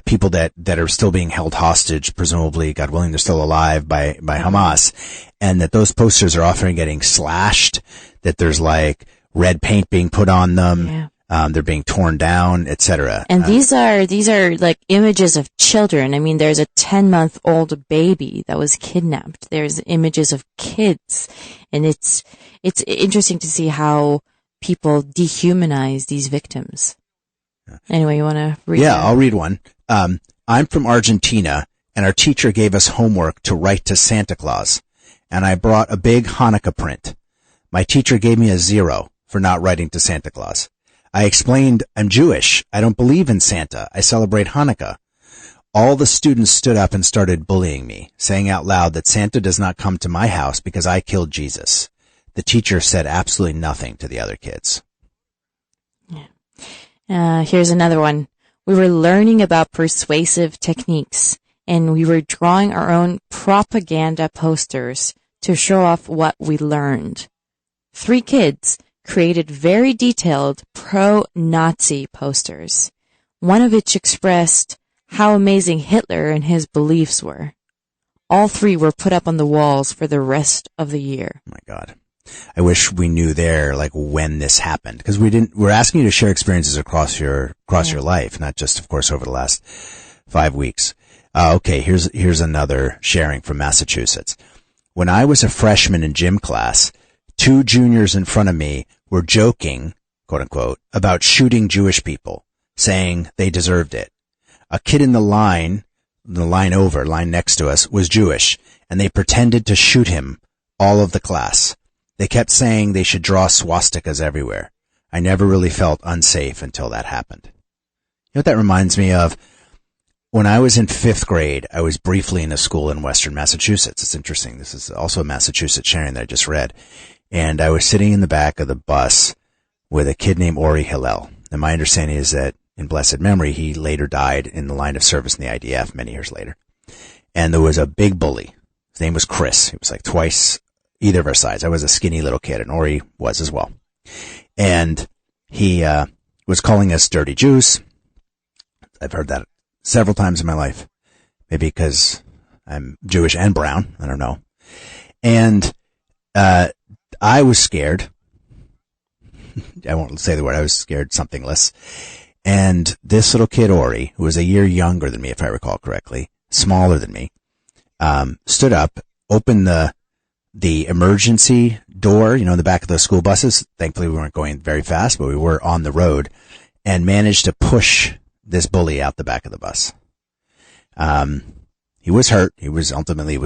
people that are still being held hostage, presumably, God willing, they're still alive by Hamas, and that those posters are often getting slashed, that there's like red paint being put on them. Yeah. They're being torn down, etc. And these are like images of children. I mean, there's a 10-month-old baby that was kidnapped. There's images of kids, and it's interesting to see how people dehumanize these victims. Anyway, you want to read? Yeah, I'll read one. I'm from Argentina, and our teacher gave us homework to write to Santa Claus, and I brought a big Hanukkah print. My teacher gave me a 0 for not writing to Santa Claus. I explained, I'm Jewish. I don't believe in Santa. I celebrate Hanukkah. All the students stood up and started bullying me, saying out loud that Santa does not come to my house because I killed Jesus. The teacher said absolutely nothing to the other kids. Yeah. Here's another one. We were learning about persuasive techniques, and we were drawing our own propaganda posters to show off what we learned. 3 kids created very detailed pro-Nazi posters, one of which expressed how amazing Hitler and his beliefs were. All 3 were put up on the walls for the rest of the year. Oh my God. I wish we knew there, like, when this happened, because we're asking you to share experiences across your life, not just, of course, over the last 5 weeks. Okay, here's another sharing from Massachusetts. When I was a freshman in gym class, 2 juniors in front of me were joking, quote unquote, about shooting Jewish people, saying they deserved it. A kid in the line next to us, was Jewish, and they pretended to shoot him, all of the class. They kept saying they should draw swastikas everywhere. I never really felt unsafe until that happened. You know what that reminds me of? When I was in 5th grade, I was briefly in a school in Western Massachusetts. It's interesting. This is also a Massachusetts sharing that I just read. And I was sitting in the back of the bus with a kid named Ori Hillel. And my understanding is that, in blessed memory, he later died in the line of service in the IDF many years later. And there was a big bully. His name was Chris. He was like twice either of our size. I was a skinny little kid, and Ori was as well. And he was calling us dirty Jews. I've heard that several times in my life. Maybe because I'm Jewish and brown. I don't know. And I was scared. I won't say the word. I was scared something-less. And this little kid, Ori, who was a year younger than me, if I recall correctly, smaller than me, stood up, opened the emergency door, in the back of the school buses. Thankfully, we weren't going very fast, but we were on the road, and managed to push this bully out the back of the bus. He was hurt. He was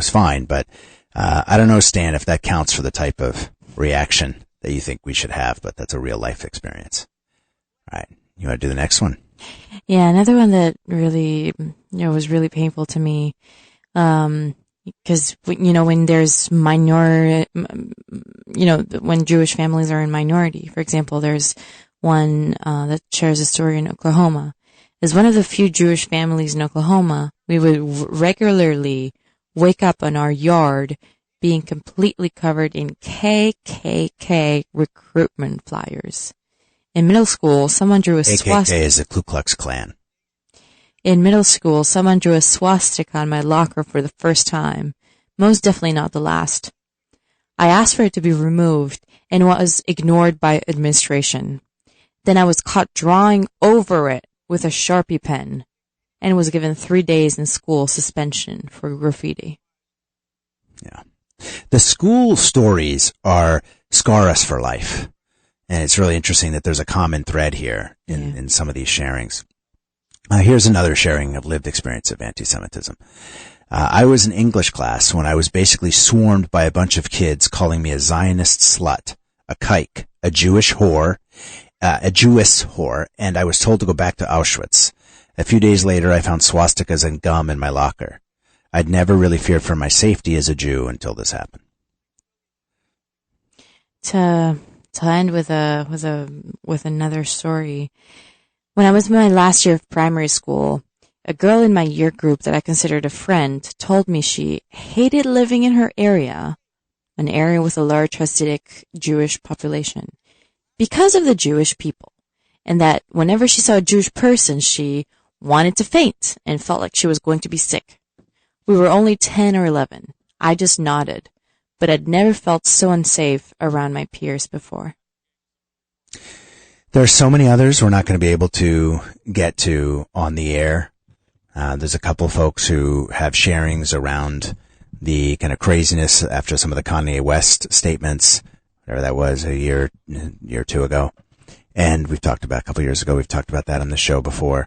fine, but I don't know, Stan, if that counts for the type of reaction that you think we should have, but that's a real life experience. All right. You want to do the next one? Yeah, another one that really, was really painful to me. Because, when there's when Jewish families are in minority, for example, there's one, that shares a story in Oklahoma. As one of the few Jewish families in Oklahoma, we would regularly wake up in our yard being completely covered in KKK recruitment flyers. In middle school, someone drew a swastika. KKK is the Ku Klux Klan. In middle school, someone drew a swastika on my locker for the first time. Most definitely not the last. I asked for it to be removed and was ignored by administration. Then I was caught drawing over it with a Sharpie pen and was given 3 days in school suspension for graffiti. Yeah. The school stories scar us for life. And it's really interesting that there's a common thread here in some of these sharings. Here's another sharing of lived experience of anti-Semitism. I was in English class when I was basically swarmed by a bunch of kids calling me a Zionist slut, a kike, a Jewish whore, and I was told to go back to Auschwitz. A few days later, I found swastikas and gum in my locker. I'd never really feared for my safety as a Jew until this happened. To end with another story. When I was in my last year of primary school, a girl in my year group that I considered a friend told me she hated living in her area, an area with a large Hasidic Jewish population, because of the Jewish people, and that whenever she saw a Jewish person, she wanted to faint and felt like she was going to be sick. We were only 10 or 11. I just nodded, but I'd never felt so unsafe around my peers before. There are so many others we're not going to be able to get to on the air. There's a couple folks who have sharings around the kind of craziness after some of the Kanye West statements, whatever that was, a year or two ago. And we've talked about a couple years ago. We've talked about that on the show before.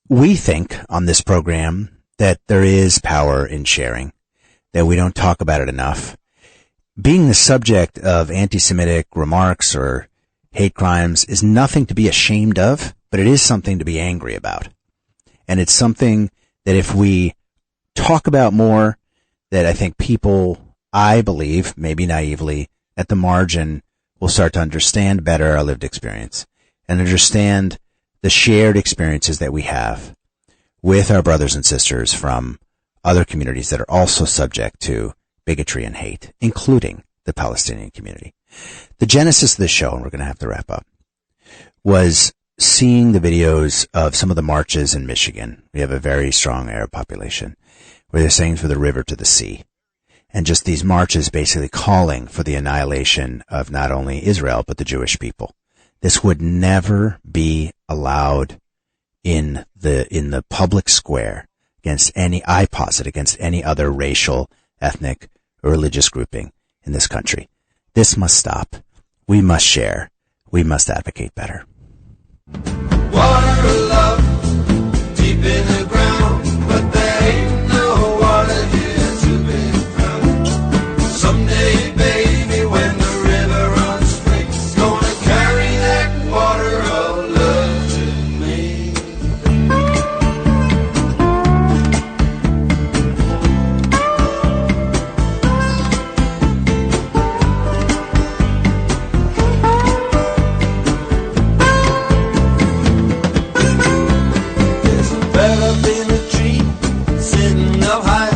We think on this program that there is power in sharing, that we don't talk about it enough. Being the subject of anti-Semitic remarks or hate crimes is nothing to be ashamed of, but it is something to be angry about. And it's something that if we talk about more, that I think people, I believe, maybe naively, at the margin, will start to understand better our lived experience and understand the shared experiences that we have with our brothers and sisters from other communities that are also subject to bigotry and hate, including the Palestinian community. The genesis of this show, and we're going to have to wrap up, was seeing the videos of some of the marches in Michigan. We have a very strong Arab population, where they're saying for the river to the sea. And just these marches basically calling for the annihilation of not only Israel, but the Jewish people. This would never be allowed in the public square against any other racial, ethnic, or religious grouping in this country. This must stop. We must share. We must advocate better. Water of love, deep in the ground, but there ain't no water here to be found. Someday, baby, when the river runs free, it's gonna carry that water of love to me. There's a bird up in a tree, sitting up high